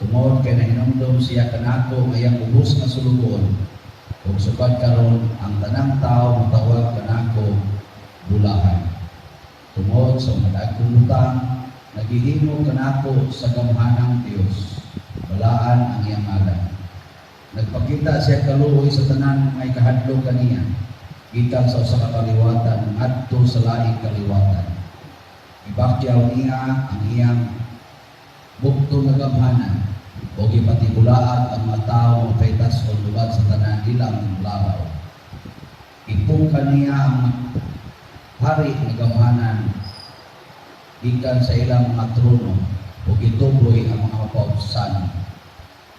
Tungod kay nahinumdum siya kanako ngayang ubos nga sulugon, ug sukad karon ang tanang tao matawag kanako bulahan. Tungod sa madagkong butang, naghihimo kanako sa gamhanang Dios. Balaan ang iyang ngalan. Nagpakita siya kaluoy sa tanan may kahadlok kaniya, gikan sa usa ka kaliwatan ngadto sa laing kaliwatan. Ibakyaw niya ang iyang bukto nga gamhanan, o gipatibulaag ang mga tao mapaitas o lubad sa tanan ilang labaw. Ipungkan niya ang hari nga gamhanan gikan sa ilang mga trono, o gituboy ang mga mapausan.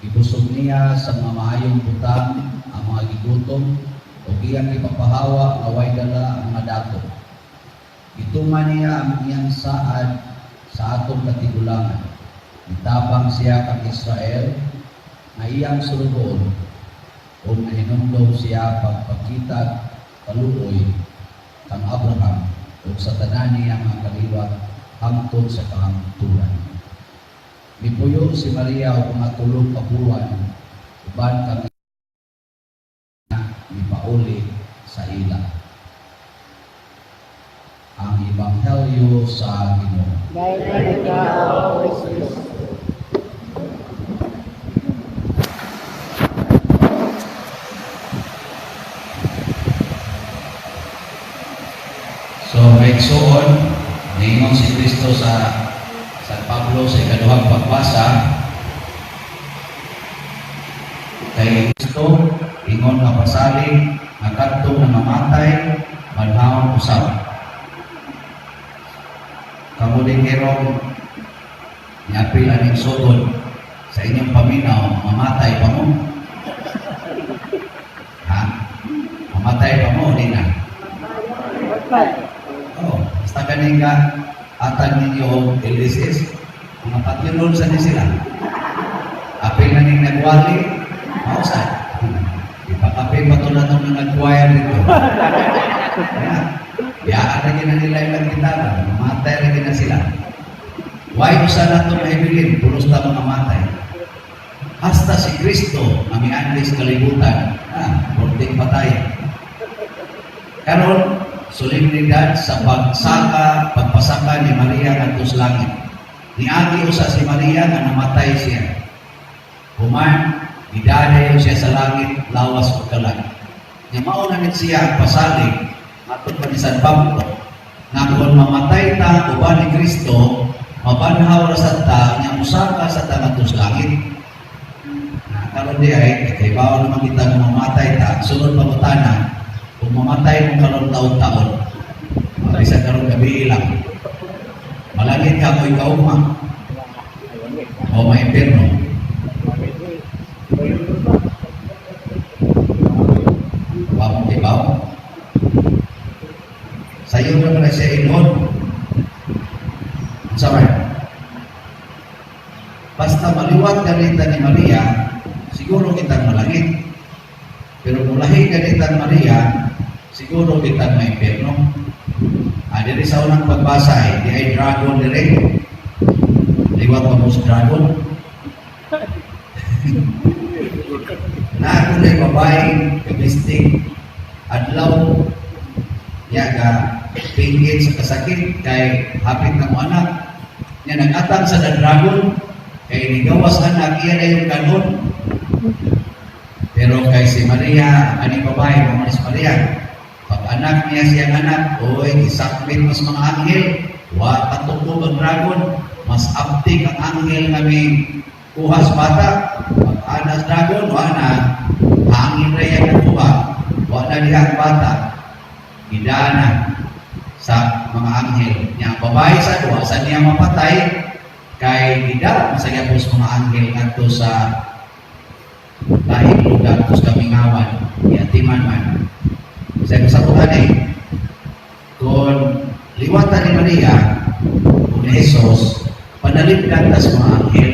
Ibusog niya sa mga maayong butang ang mga gigutom, o iyang ipapahawa nga way dala ang mga dato. Ituman niya ang iyang saad sa atong katigulangan. Itabang siya kang Israel na iyang sulugon, o nahinumdum siya pagpakita kaluoy kang Abraham o sa tanan niya mga kaliwat hangtod sa kahangturan. Mipuyo si Maria o mga tulog ka buwan, uban kang ipauli sa ila. Ang Ebanghelyo sa Ginoo. Dahil ikaw, O Jesus. So, maigsoon, ningon si Kristo sa San Pablo sa ikaduhang pagbasa, kay Kristo, ingon nga pasalig, nga kadtong nga mamatay, manhawon usab. Kamuling herong niapil aning sugod sa inyong paminaw, mamatay pa mo? Ha? Mamatay pa mo, di na? Oh, basta kaning ka atan ninyo LSS, mga patlilon sa ni sila. Apil na ning nagwali, mausan. Ipakapil pa ito na itong nag-choir dito. Biyaan lagi na nila yung gitara, mamatay lagi na sila. Why mo sana ito maibilin, pulos na mga matay. Hasta si Kristo, na may andis kalibutan, porting patay. Karon, solemnidad sa pagpasaka ni Maria ngadto sa langit. Niagi usa si Maria nga namatay siya. Human, idadayon siya sa langit, lawas o kalag. Nga mauna nit siya pasalig, matod pa ni San Pablo, nga kung mamatay ta uban ni Kristo, mabanhaw ra sa ta, nga usaka sa ta ngadto sa langit. Karon di ay, kay bawal naman kita nga mamatay ta, sunod pangutana, kung mamatay mo karon taon-taon, bisa karon gabi ilang, malagit ka mo ikaw ma, o ma-imperno. Bawang tibaw. Sayo na pala siya inod. Sama. Basta maliwat ganita ni Maria, siguro kitang malangit. Pero kung lahi ganita Maria, siguro kitang ma-imperno. Diri sa unang pagbasa di ay dragon direct. Liwat pa mo sa dragon. Na ako na babaeng kabistig adlaw yaga pingit sa kasakit kay hapit na mo anak niya nag-atang sa dragon kay nigawas anak iya na yung kanon. Pero kay si Maria ani babae mo si Maria pag anak niya siyang anak oy isakbit mas mga anghel wa patukob ang dragon mas aptik ang anghel kami kuhas bata pag anas dragon wa na hangin raya ng kuha wa na diha bata idana sa mga anghel niya babae sa duwa sa niya mapatay kay ida masaya po sa mga anghel ngadto sa lahing lugar tus kamingawan yatiman man sa kasabutan kung liwatan ni Maria kung ni Jesus panalipdan tas mga anghel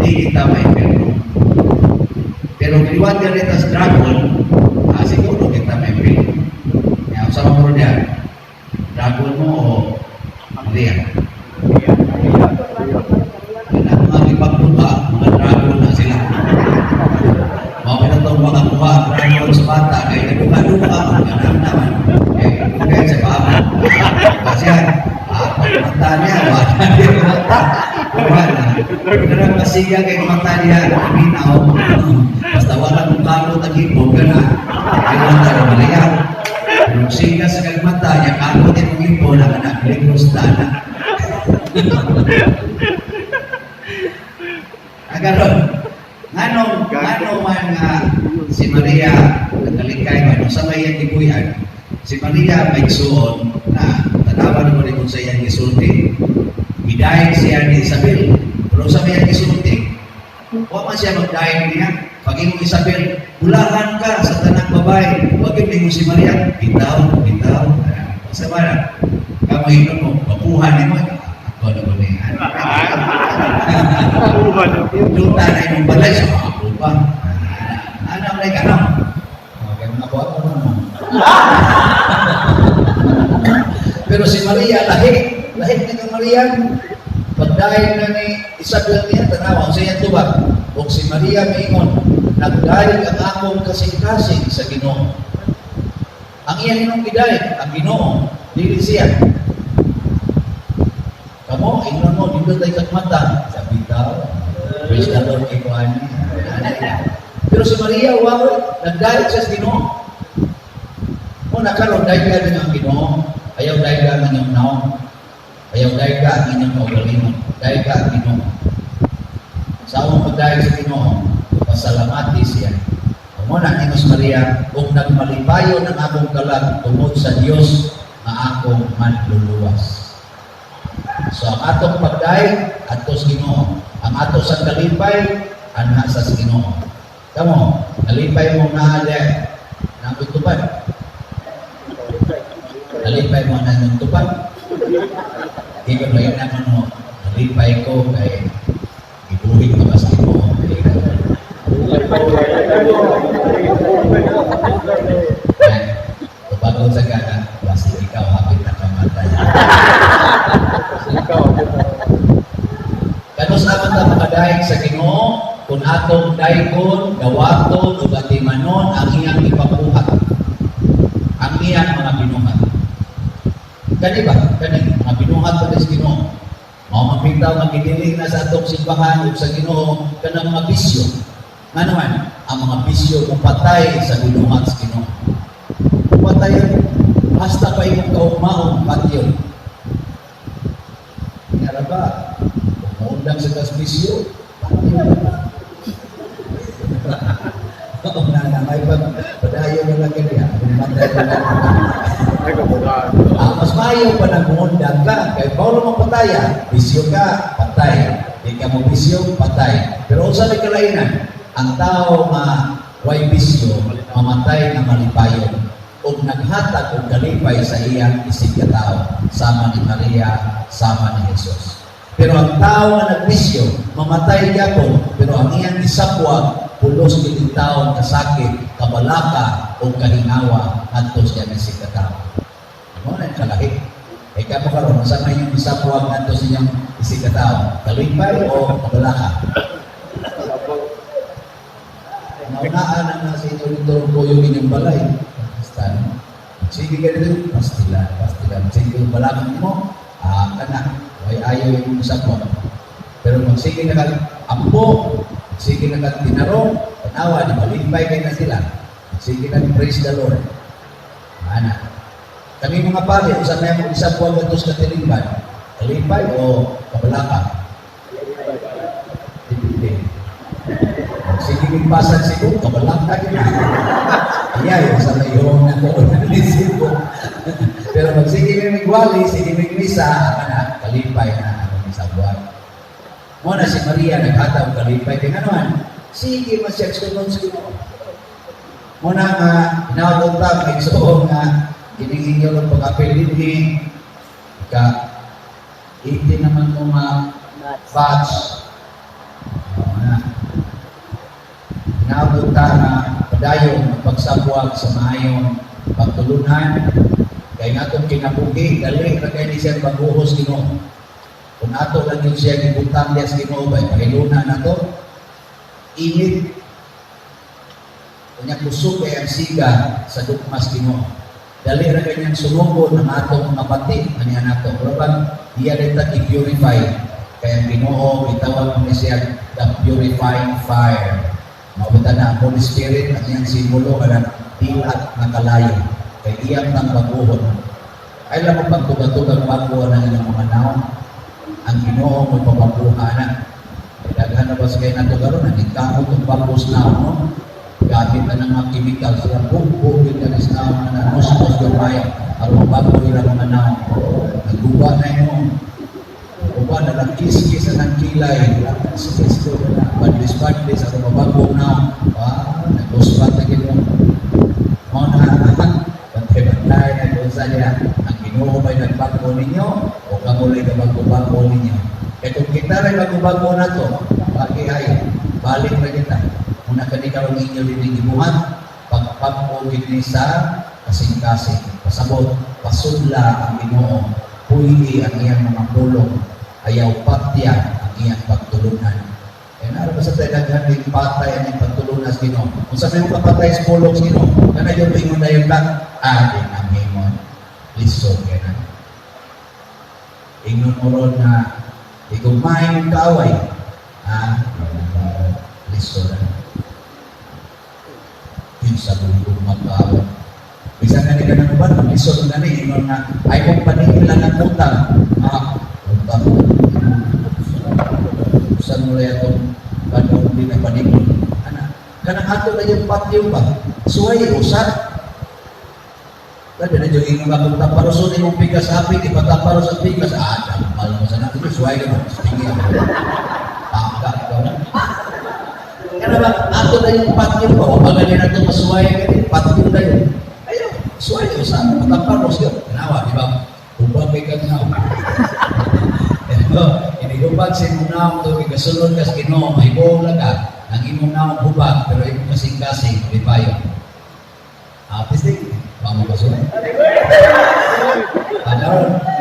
di kita ma-imperno. Pero liwat ka rin tas dragon siguro kita ma-imperno. Kaya sa mga diyan dragon mo o Maria. Kaya mga ipagpunta mga Karang kasiga kay mata niya, minaw. Basta wala mong kalot ang ipon ka na. Ay mata na malaya. Kung siga sa kagmata niya, kalot yung ipon na anak, ligros na anak. Agaron, ngano man nga si Maria nagkalikay man sa mayang gibuyan. Si Maria may suon na tanawan mo rin kung sa iyang gisulti. Gidahin siya ni Isabel. Pero sa mayang gisulti, huwag man siya magdahin niya. Pag imong Isabel, bulahan ka sa tanang babae. Huwag mo si Maria, bitaw. Sa mana, kamuhinon mo, papuhan mo. Ako na mo niya. Luta na yung balay sa mga pupa. Ano ang like ano? Okay, mga ako naman. Pero si Maria, lahit na kang Maria. Pagdahil na ni Isabel niya, tanawa, sa iyang tubag. O si Maria maingon, nagdahil ang akong kasing-kasing sa Ginoo. Ang iyang inong gidahil, ang Ginoo, dili siya. Kamu, ingnon mo, dito tayo kagmata. Sabi daw, praise the Lord kay Kuhan. Pero si Maria, wow, nagdahil siya sa Ginoo. Kung nakaroon, dahil ka din ang Ginoo, ayaw dahil ka ang inyong naong. Ayaw dahil ka ang inyong kaugalingon. Dahil ka ang Ginoo. Sa akong pagdahil sa Ginoo, pasalamati siya. Muna, Ingos Maria, kung nagmalipayo ng akong kalag tungod sa Diyos na akong manluluwas. So, ang atong pagdahil, atos Ginoo. Ang atos ang kalipay, anha sa Ginoo. Kamo, kalipay mo na ale, nang tutupad. Kalipay mo na nang tupad. Di ko lang naman mo, kalipay ko kay ibuhin ka ba sa Ginoo. Tupagod sa gana, basta ikaw hapit na kamatay. Kanos naman ta makadahig sa Ginoo kung atong daykon, gawaton o gatimanon ang iyang ipabuhat. Ang iyang mga binuhat. Kani ba? Kani mga binuhat pa sa Ginoo. Mga mapitaw magidiling na sa atong simbahan o sa Ginoo kanang mga bisyo. Nga naman, ang mga bisyo kung patay sa binuhat sa Ginoo. Patay hasta pa imong kaugmaon patyon. Nga ba? Undang sa kasbisyo, may padayo na lang kanya. Mas mayo pa nag-undang ka. Kaya Paulo mong pataya, bisyo ka, patay. Di ka mo bisyo, patay. Pero sa may kalainan, ang tao way bisyo, mamatay na malipayon. O naghatag o kalipay sa iyang isip katao, sama ni Maria, sama ni Jesus. Pero ang tao na nagbisyo, mamatay yapon, pero ang iyang isapwag, pulos kitong tao na sakit, kabalaka o kahingawa, adto siya ng isip katao. Ano na yung kalahit? E ka mo karoon, saan na yung isapwag adto sa iyang isip katao? Kalipay o kabalaka? Naunaan na nga sa ito ko yung inyong balay. Sige ka dito, pastilan. Sige, balaman mo, kana, ay ayaw yung usap mo. Pero magsige na kag-ampo, magsige na kag-tinarong, tanawa, di malimpay kayo na sila. Magsige na praise the Lord. Mana? Kami mga pali, kung saan na yung isang buwan na tos katilingban, kalimpay o kabalaka? Dipindi. Magsige magpasan siguro, kabalaka yun. Iya, sa mayroong na ko nanisip ko. Pero pag sige may magwali, sige may misa, na kalipay na ang isang buwan. Muna si Maria naghatag kalipay kay naman. Sige masya sunod sa Ginoo. Muna nga hinawag ta kay Igsoon nga gininginyo ng pag-apel dinhi ka iti naman mo batch. Muna hinawag ta nga padayon pagsabwag sa maayong pagtulunan kay natong kinabuhi dali ra kay ni siya pagbuhos Ginoo. Kung ato lang yung siya gibutang diya sa Ginoo bay pahiluna nato init kunya kusog kay ang siga sa dukmas Ginoo. Dali ra kay niyang sumugod ang atong mga pati kaniya nato. Pero pag iya dita i-purify Kaya ang Ginoo, itawag mo siya the purifying fire. Mabuta na, Holy Spirit, ang iyang simbolo ka ng dilat na kalayo. Kay iyang nang baguhon. Ay lang mo pagtugat-tugat bago ng ilang mga naon. Ang Ginoo mo papabuhanan. Daghan na ba sa kayo nato karon nagkamot ang bambos na no? Gamit na ng mga chemical sila bugin na sa mga nos-nos gamay aron bago nila mga naon. Nagguba na yun. Nagguba na lang kis-kis na ng kilay. Kis-kis na badlis-badlis aron mabago na. Nag-uspat na gano'n. Mga na bantay-bantay na doon sa niya. Ang Ginoo ba'y nagbago ninyo o kamulay na bago-bago ninyo? E kung kita rin bago-bago na to, bakit ay balik na kita. Muna kanina ang inyo linigibuhan, pagpapugit ni sa kasing-kasing. Pasabot, pasudla ang Ginoo, puili ang iyang mga pulong, ayaw patya ang iyang pagtulunan. E naroon ba sa talagang yung patay ang iyang pagtulunan sa Ginoo? Kung saan yung papatay sa pulong sa Ginoo, na yung pingon na yung lang, din ang mingon, lisod ka na. Ingon mo ron na ikaw maing kaaway. Listo na. Pinsa mo yung magkaaway. Bisa ka nila ng uban, listo na ni. Ingon na, ay kung paningin lang ang utang. Utang. Saan mo lang itong kanong hindi na paningin. Kanang ato na yung patio ba? Suway, usap. Kada na yung inong akong taparoso na yung pigas hapi, ipataparos ang pigas. Dampal mo sa natin, suway ka mo. Tingin ako. Tangka, ikaw na. Kaya ba, ato na yung patio ba? O magaling na ito masuway ka din, patio na yun. Ayaw, suway ko saan, pataparos yun. Kanawa, di ba? Hubag may kagnaw. Inihubag sa imong naong ito, ikasunod ka sa Ginoo, may bola ka, ang imong naong hubag, pero imong kasing-kasing, lipayo. Pisting. Vamos ka sunod. Ano?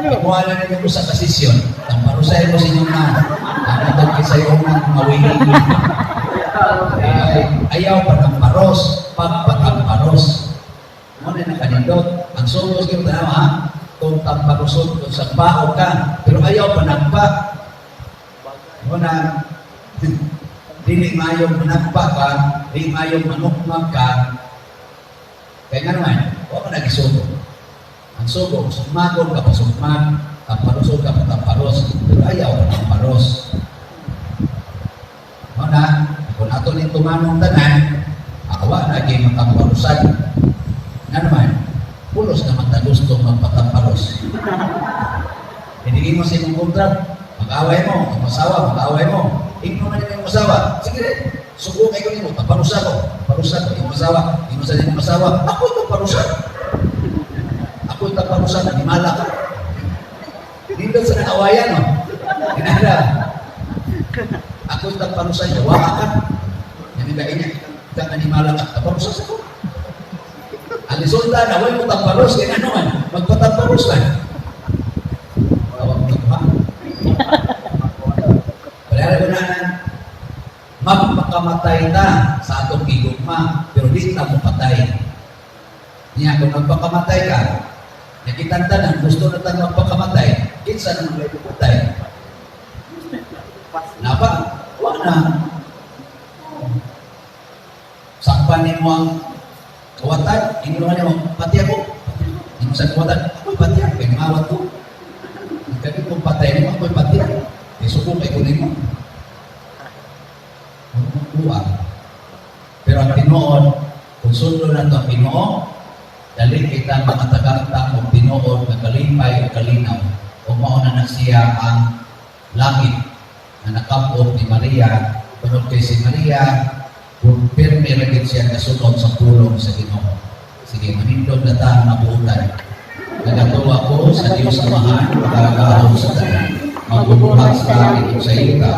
Ikuha na ninyo ko sa kasisyon. Ang parusay mo sa inyong na. Ang itong kisayong na mawinigin. Ayaw pa ng paros. Pagpatang paros. Ano na kanindot? Ang sumos yung tanaw ha? Kung tamparosot kung sa bao ka. Pero ayaw pa ng pa. Ano na? Dili mayong managpa ka. Dili mayong manukmag ka. Kaya nga naman, huwag ka nag-isugo. Ang sugo, sumagod ka pa sumag, taparosod ka pa taparos, pero ayaw ka ng paros. Ano na, kung ato nito manong tanan, awa na kayo magkaparosan. Nga naman, pulos naman na gusto magpataparos. Hindi mo sa imong kontrakt, mag-away mo, mag-asawa, mag-away mo. Igno na nila yung masawa. Sige rin, sugo kayo nimo, taparusa ko. Parusa ko, yung masawa. Yung sa nimo masawa, ako itong parusa. Ako itong parusa, nanimala ka. Hindi sa naawayan, no? Hinala. Ako itong parusa, yawa ka. Yan yung niya, itong nanimala ka, taparusa sa ko. Ang isulta na, huwag mo taparos, kaya ano man, magpataparos lang. Tawag mo ba? Wala ko na magpakamatay na sa atong higugma, pero di na mo patay. Niya, kung magpakamatay ka, nakitanda na, gusto na tayo magpakamatay, kinsa naman kayo patay. Napa? Huwag na. Sakpan mo ang kawatan, inulan mo, pati ako. Hindi sa kawatan, ako'y pati ako, kaya mawat ko. Hindi kung patay mo, ako'y pati ako. Isuko kay kunin mo. Buwag. Pero ang Pinoon, kung sundo na ito ang Pinoon, dali kita makataganta o Pinoon na kalipay o kalinaw o mauna na siya ang langit na nakapot ni Maria. Punod kay si Maria, kung pirme rin siya nasunod sa tulong sa Ginoo. Sige, manindog na tayo mabuutan. Nagatuwa ko sa Diyos Amahan, magagahaw sa tanan. Magbubuhat sa akin sa ita,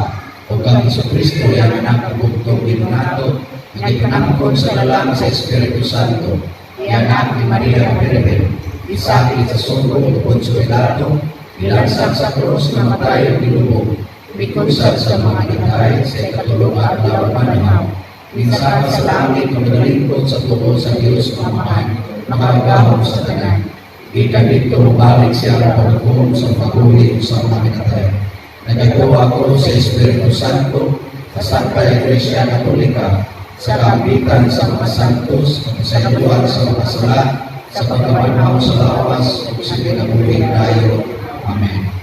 o kang Iso-Kristo ay anak ng bugtong nato, nagipinangkon sa lalang sa Espiritu Santo, anak ni Maria Virgen, isakit sa sundo o konsuelato, nilansang sa krus na matay ang nilubog, bikusad sa mga gitay sa ikatulungan na manamaw, minsaka sa langit na magalingkod sa tubo sa Diyos Amahan, makagahom sa tanan. Ikan dito balik siya ang pagkukulong sa paguli sa mga minatay. Nagagawa ko sa Espiritu Santo, sa Santa Iglesia Katolika, sa kapitan sa mga santos, sa iluwag sa mga sala, sa pagkapanhaw sa lawas, o sa pinabuhay tayo. Amen.